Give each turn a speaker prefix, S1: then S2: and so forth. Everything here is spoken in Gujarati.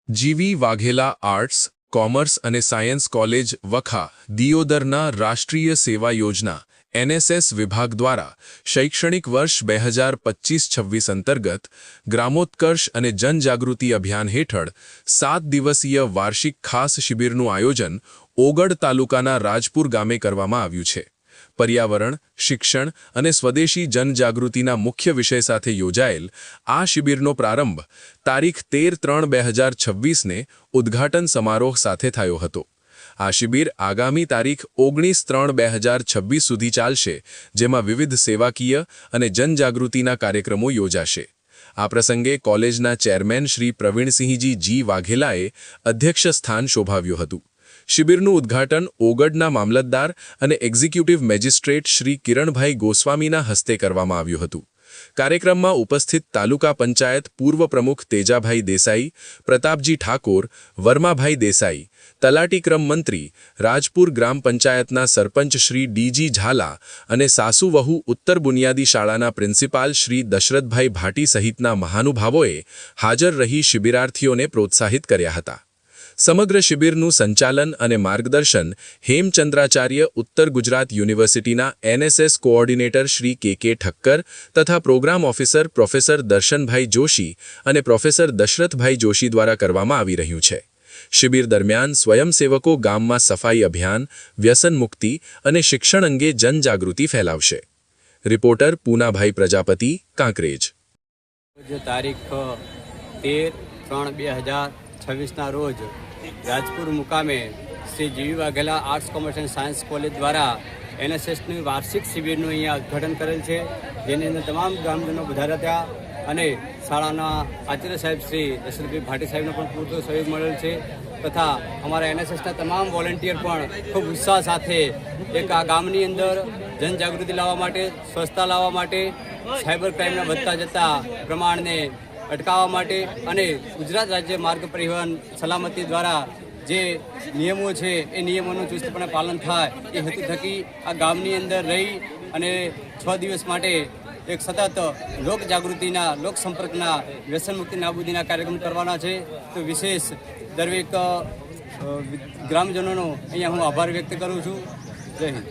S1: જીવી વાઘેલા આર્ટ્સ, કોમર્સ અને સાયન્સ કોલેજ વખા દિયોદરના રાષ્ટ્રીય સેવા યોજના એનએસએસ વિભાગ દ્વારા શૈક્ષણિક વર્ષ 2025-26 અંતર્ગત ગ્રામોત્કર્ષ અને જનજાગૃતિ અભિયાન હેઠળ 7 દિવસીય વાર્ષિક ખાસ શિબિરનું આયોજન ઓગડ તાલુકાના રાજપુર ગામે કરવામાં આવ્યું છે। પર્યાવરણ, શિક્ષણ અને સ્વદેશી જનજાગૃતિના મુખ્ય વિષય સાથે યોજાયેલ આ શિબિરનો પ્રારંભ તારીખ 13/3/2026ને ઉદ્ઘાટન સમારોહ સાથે થયો હતો। આ શિબિર આગામી તારીખ 19/3/2026 સુધી ચાલશે, જેમાં વિવિધ સેવાકીય અને જનજાગૃતિના કાર્યક્રમો યોજાશે। આ પ્રસંગે કોલેજના ચેરમેન શ્રી પ્રવીણસિંહજી જી વાઘેલાએ અધ્યક્ષ સ્થાન શોભાવ્યું હતું। શિબિરનું ઉદ્ઘાટન ઓગડના મામલતદાર અને એક્ઝિક્યુટિવ મેજિસ્ટ્રેટ શ્રી કિરણભાઈ ગોસ્વામીના હસ્તે કરવામાં આવ્યું હતું। કાર્યક્રમમાં ઉપસ્થિત તાલુકા પંચાયત પૂર્વ પ્રમુખ તેજાભાઈ દેસાઈ, પ્રતાપજી ઠાકોર, વર્માભાઈ દેસાઈ, તલાટીક્રમ મંત્રી, રાજપુર ગ્રામ પંચાયતના સરપંચ શ્રી ડીજી ઝાલા અને સાસુ વહુ ઉત્તર બુનિયાદી શાળાના પ્રિન્સિપાલ શ્રી દશરથભાઈ ભાટી સહિતના મહાનુભાવોએ હાજર રહી શિબિરાર્થીઓને પ્રોત્સાહિત કર્યા હતા। સમગ્ર શિબિરનું સંચાલન અને માર્ગદર્શન હેમચંદ્રાચાર્ય ઉત્તર ગુજરાત યુનિવર્સિટીના એનએસએસ કોઓર્ડિનેટર શ્રી કે ઠક્કર તથા programme officer professor Darshanbhai Joshi અને પ્રોફેસર દશરથભાઈ જોશી દ્વારા કરવામાં આવી રહ્યું છે। શિબિર દરમિયાન સ્વયંસેવકો ગામમાં સફાઈ અભિયાન, વ્યસન મુક્તિ અને શિક્ષણ અંગે જનજાગૃતિ ફેલાવશે। રિપોર્ટર પૂનાભાઈ પ્રજાપતિ, કાંકરેજ।
S2: તારીખ 13/3/2026ના રોજ રાજપુર મુકામે શ્રી જીવી Vaghela arts, commerce and science college દ્વારા એનએસએસની વાર્ષિક શિબિરનું અહીંયા ઉદ્ઘાટન કરેલ છે, જેની અંદર તમામ ગ્રામજનો વધાર્યા હતા અને શાળાના આચાર્ય સાહેબ શ્રી દશરથભાઈ ભાટી સાહેબનો પણ પૂરતો સહયોગ મળેલ છે તથા અમારા એનએસએસના તમામ વોલેન્ટિયર પણ ખૂબ ઉત્સાહ સાથે એક આ ગામની અંદર જનજાગૃતિ લાવવા માટે, સ્વચ્છતા લાવવા માટે, સાયબર ક્રાઇમના વધતા જતા પ્રમાણને અટકાવવા માટે અને ગુજરાત રાજ્ય માર્ગ પરિવહન સલામતી દ્વારા જે નિયમો છે એ નિયમોનું ચુસ્તપણે પાલન થાય એ હેતુ થકી આ ગામની અંદર રહી અને 6 દિવસ માટે એક સતત લોકજાગૃતિના, લોકસંપર્કના, વ્યસન મુક્તિ નાબૂદીના કાર્યક્રમ કરવાના છે। તો વિશેષ દરેક ગ્રામજનોનો અહીંયા હું આભાર વ્યક્ત કરું છું। જય હિન્દ।